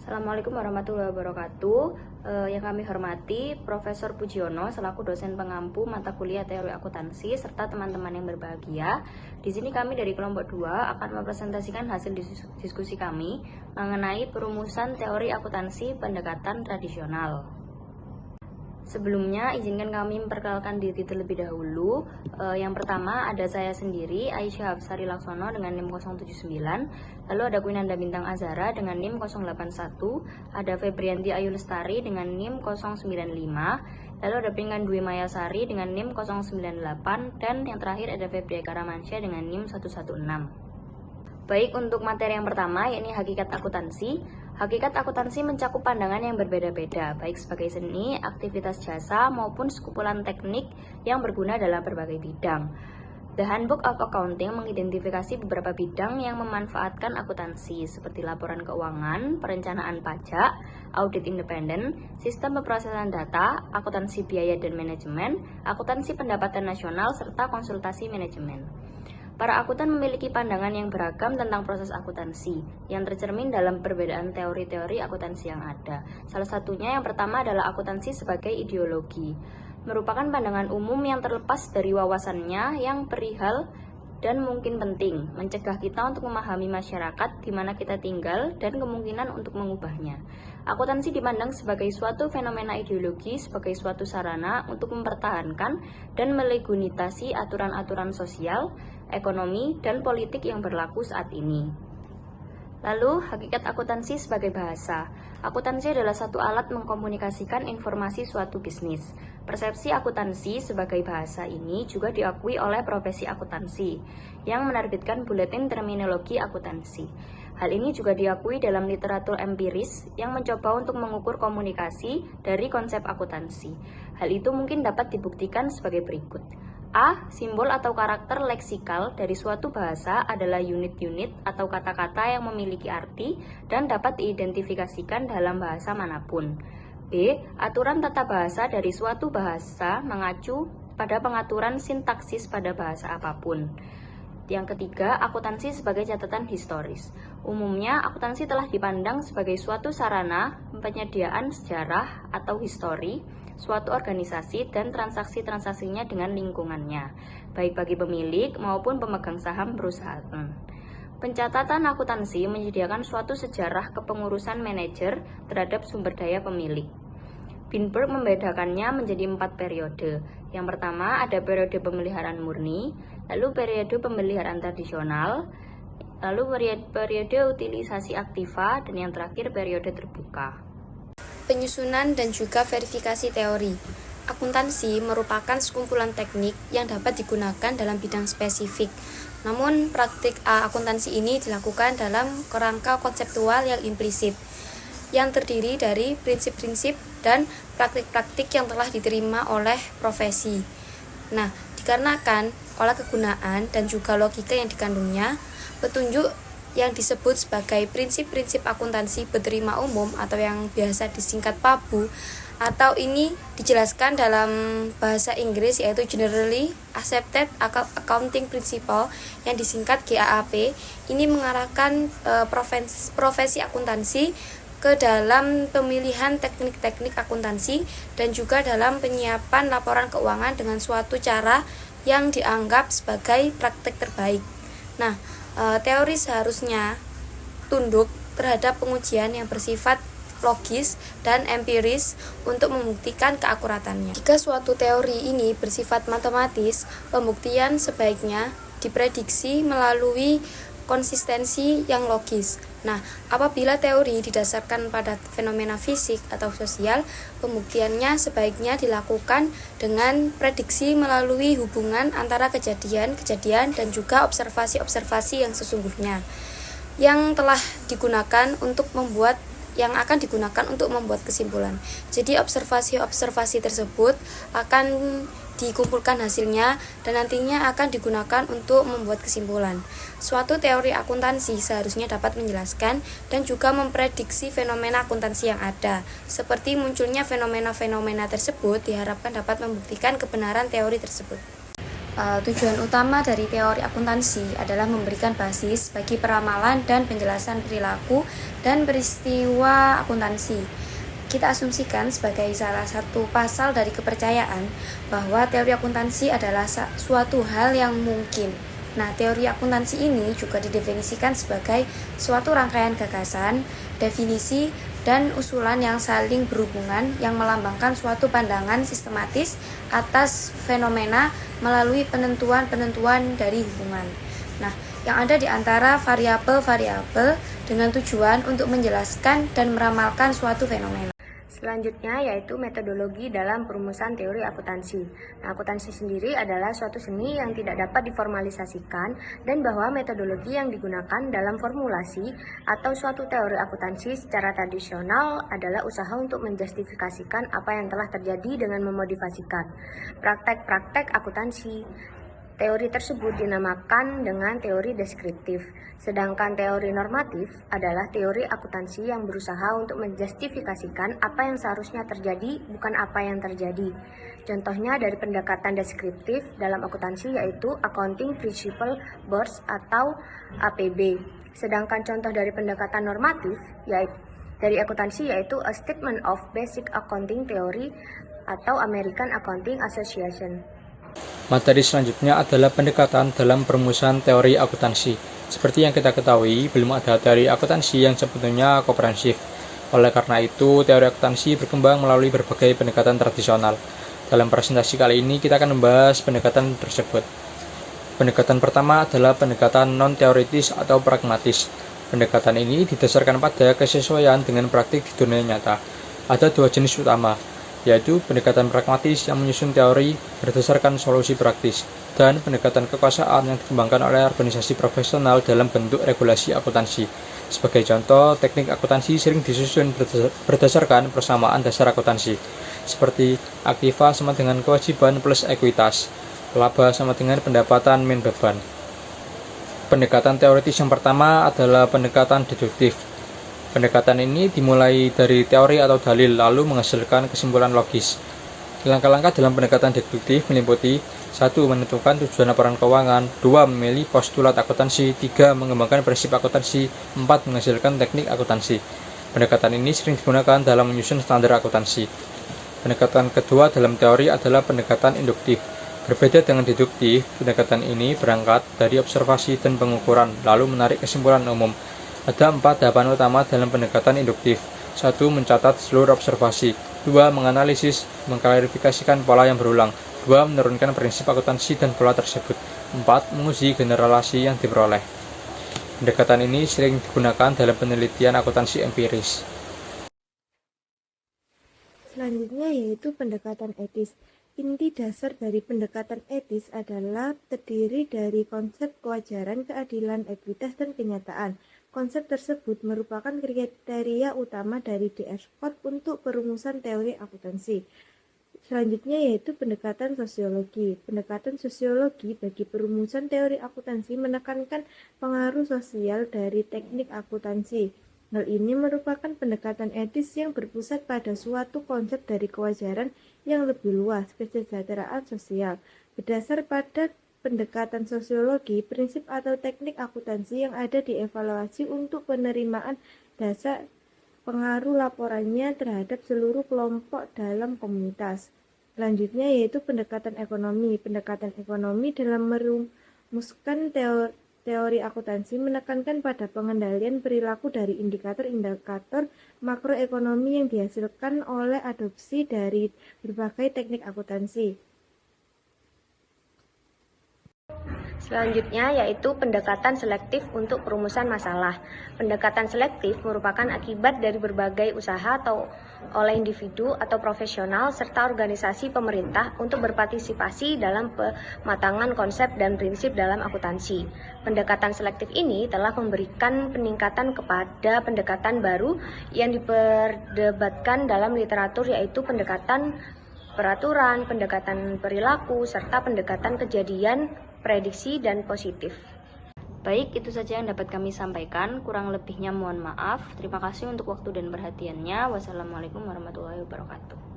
Assalamualaikum warahmatullahi wabarakatuh. Yang kami hormati Profesor Pujiono selaku dosen pengampu mata kuliah teori akuntansi serta teman-teman yang berbahagia. Di sini kami dari kelompok 2 akan mempresentasikan hasil diskusi kami mengenai perumusan teori akuntansi pendekatan tradisional. Sebelumnya, izinkan kami memperkenalkan diri terlebih dahulu. Yang pertama ada saya sendiri, Aisyah Hafsari Laksono dengan NIM 079. Lalu ada Kwinanda Bintang Azhara dengan NIM 081. Ada Febrianti Ayu Lestari dengan NIM 095. Lalu ada Pinkan Dwi Mayasari dengan NIM 098. Dan yang terakhir ada Febri Karamansyah dengan NIM 116. Baik, untuk materi yang pertama, yakni hakikat akuntansi. Hakikat akuntansi mencakup pandangan yang berbeda-beda, baik sebagai seni, aktivitas jasa, maupun sekumpulan teknik yang berguna dalam berbagai bidang. The Handbook of Accounting mengidentifikasi beberapa bidang yang memanfaatkan akuntansi, seperti laporan keuangan, perencanaan pajak, audit independen, sistem pemrosesan data, akuntansi biaya dan manajemen, akuntansi pendapatan nasional, serta konsultasi manajemen. Para akuntan memiliki pandangan yang beragam tentang proses akuntansi, yang tercermin dalam perbedaan teori-teori akuntansi yang ada. Salah satunya yang pertama adalah akuntansi sebagai ideologi, merupakan pandangan umum yang terlepas dari wawasannya yang perihal dan mungkin penting, mencegah kita untuk memahami masyarakat di mana kita tinggal dan kemungkinan untuk mengubahnya. Akuntansi dipandang sebagai suatu fenomena ideologi, sebagai suatu sarana untuk mempertahankan dan melegitimasi aturan-aturan sosial, ekonomi, dan politik yang berlaku saat ini. Lalu, hakikat akuntansi sebagai bahasa. Akuntansi adalah satu alat mengkomunikasikan informasi suatu bisnis. Persepsi akuntansi sebagai bahasa ini juga diakui oleh profesi akuntansi, yang menerbitkan buletin terminologi akuntansi. Hal ini juga diakui dalam literatur empiris yang mencoba untuk mengukur komunikasi dari konsep akuntansi. Hal itu mungkin dapat dibuktikan sebagai berikut. A. Simbol atau karakter leksikal dari suatu bahasa adalah unit-unit atau kata-kata yang memiliki arti dan dapat diidentifikasikan dalam bahasa manapun. B. Aturan tata bahasa dari suatu bahasa mengacu pada pengaturan sintaksis pada bahasa apapun. Yang ketiga, akuntansi sebagai catatan historis. Umumnya, akuntansi telah dipandang sebagai suatu sarana penyediaan sejarah atau histori suatu organisasi dan transaksi-transaksinya dengan lingkungannya, baik bagi pemilik maupun pemegang saham perusahaan. Pencatatan akuntansi menyediakan suatu sejarah kepengurusan manajer terhadap sumber daya pemilik. Binberg membedakannya menjadi 4 periode. Yang pertama ada periode pemeliharaan murni, lalu periode pemeliharaan tradisional, lalu periode utilisasi aktiva, dan yang terakhir periode terbuka. Penyusunan dan juga verifikasi teori. Akuntansi merupakan sekumpulan teknik yang dapat digunakan dalam bidang spesifik. Namun, praktik akuntansi ini dilakukan dalam kerangka konseptual yang implisit, yang terdiri dari prinsip-prinsip dan praktik-praktik yang telah diterima oleh profesi. Nah, dikarenakan olah kegunaan dan juga logika yang dikandungnya, petunjuk yang disebut sebagai prinsip-prinsip akuntansi berterima umum atau yang biasa disingkat PABU, atau ini dijelaskan dalam bahasa Inggris yaitu Generally Accepted Accounting Principle yang disingkat GAAP. Ini mengarahkan profesi akuntansi ke dalam pemilihan teknik-teknik akuntansi dan juga dalam penyiapan laporan keuangan dengan suatu cara yang dianggap sebagai praktek terbaik. Nah, teori seharusnya tunduk terhadap pengujian yang bersifat logis dan empiris untuk membuktikan keakuratannya. Jika suatu teori ini bersifat matematis, pembuktian sebaiknya diprediksi melalui konsistensi yang logis. Nah, apabila teori didasarkan pada fenomena fisik atau sosial, pembuktiannya sebaiknya dilakukan dengan prediksi melalui hubungan antara kejadian-kejadian dan juga observasi-observasi yang sesungguhnya yang akan digunakan untuk membuat kesimpulan. Jadi observasi-observasi tersebut akan dikumpulkan hasilnya dan nantinya akan digunakan untuk membuat kesimpulan. Suatu teori akuntansi seharusnya dapat menjelaskan dan juga memprediksi fenomena akuntansi yang ada. Seperti munculnya fenomena-fenomena tersebut diharapkan dapat membuktikan kebenaran teori tersebut. Tujuan utama dari teori akuntansi adalah memberikan basis bagi peramalan dan penjelasan perilaku dan peristiwa akuntansi. Kita asumsikan sebagai salah satu pasal dari kepercayaan bahwa teori akuntansi adalah suatu hal yang mungkin. Nah, teori akuntansi ini juga didefinisikan sebagai suatu rangkaian gagasan, definisi, dan usulan yang saling berhubungan yang melambangkan suatu pandangan sistematis atas fenomena melalui penentuan-penentuan dari hubungan. Nah, yang ada di antara variabel-variabel dengan tujuan untuk menjelaskan dan meramalkan suatu fenomena. Selanjutnya yaitu metodologi dalam perumusan teori akuntansi. Nah, akuntansi sendiri adalah suatu seni yang tidak dapat diformalisasikan dan bahwa metodologi yang digunakan dalam formulasi atau suatu teori akuntansi secara tradisional adalah usaha untuk menjustifikasikan apa yang telah terjadi dengan memodifikasikan praktek-praktek akuntansi. Teori tersebut dinamakan dengan teori deskriptif, sedangkan teori normatif adalah teori akuntansi yang berusaha untuk menjustifikasikan apa yang seharusnya terjadi, bukan apa yang terjadi. Contohnya dari pendekatan deskriptif dalam akuntansi yaitu Accounting Principle Boards atau APB. Sedangkan contoh dari pendekatan normatif yaitu dari akuntansi yaitu A Statement of Basic Accounting Theory atau American Accounting Association. Materi selanjutnya adalah pendekatan dalam perumusan teori akuntansi. Seperti yang kita ketahui, belum ada teori akuntansi yang sebetulnya komprehensif. Oleh karena itu, teori akuntansi berkembang melalui berbagai pendekatan tradisional. Dalam presentasi kali ini, kita akan membahas pendekatan tersebut. Pendekatan pertama adalah pendekatan non-teoritis atau pragmatis. Pendekatan ini didasarkan pada kesesuaian dengan praktik di dunia nyata. Ada dua jenis utama, yaitu pendekatan pragmatis yang menyusun teori berdasarkan solusi praktis, dan pendekatan kekuasaan yang dikembangkan oleh organisasi profesional dalam bentuk regulasi akuntansi. Sebagai contoh, teknik akuntansi sering disusun berdasarkan persamaan dasar akuntansi, seperti aktiva sama dengan kewajiban plus ekuitas, laba sama dengan pendapatan min beban. Pendekatan teoritis yang pertama adalah pendekatan deduktif. Pendekatan ini dimulai dari teori atau dalil lalu menghasilkan kesimpulan logis. Langkah-langkah dalam pendekatan deduktif meliputi 1. Menentukan tujuan laporan keuangan, 2. Memilih postulat akuntansi, 3. Mengembangkan prinsip akuntansi, 4. Menghasilkan teknik akuntansi. Pendekatan ini sering digunakan dalam menyusun standar akuntansi. Pendekatan kedua dalam teori adalah pendekatan induktif. Berbeda dengan deduktif, pendekatan ini berangkat dari observasi dan pengukuran, lalu menarik kesimpulan umum. Ada 4 tahapan utama dalam pendekatan induktif. 1. Mencatat seluruh observasi. 2. Menganalisis, mengklarifikasikan pola yang berulang. 2. Menurunkan prinsip akuntansi dan pola tersebut. 4. Menguji generalisasi yang diperoleh. Pendekatan ini sering digunakan dalam penelitian akuntansi empiris. Selanjutnya yaitu pendekatan etis. Inti dasar dari pendekatan etis adalah terdiri dari konsep kewajaran, keadilan, ekuitas, dan kenyataan. Konsep tersebut merupakan kriteria utama dari DS Code untuk perumusan teori akuntansi. Selanjutnya yaitu pendekatan sosiologi. Pendekatan sosiologi bagi perumusan teori akuntansi menekankan pengaruh sosial dari teknik akuntansi. Hal ini merupakan pendekatan etis yang berpusat pada suatu konsep dari kewajaran yang lebih luas, kesejahteraan sosial. Berdasar pada pendekatan sosiologi, prinsip atau teknik akuntansi yang ada dievaluasi untuk penerimaan dasar pengaruh laporannya terhadap seluruh kelompok dalam komunitas. Selanjutnya yaitu pendekatan ekonomi. Pendekatan ekonomi dalam merumuskan teori akuntansi menekankan pada pengendalian perilaku dari indikator-indikator makroekonomi yang dihasilkan oleh adopsi dari berbagai teknik akuntansi. Selanjutnya yaitu pendekatan selektif untuk perumusan masalah. Pendekatan selektif merupakan akibat dari berbagai usaha atau oleh individu atau profesional serta organisasi pemerintah untuk berpartisipasi dalam pematangan konsep dan prinsip dalam akuntansi. Pendekatan selektif ini telah memberikan peningkatan kepada pendekatan baru yang diperdebatkan dalam literatur yaitu pendekatan peraturan, pendekatan perilaku, serta pendekatan kejadian, prediksi, dan positif. Baik, itu saja yang dapat kami sampaikan. Kurang lebihnya mohon maaf. Terima kasih untuk waktu dan perhatiannya. Wassalamualaikum warahmatullahi wabarakatuh.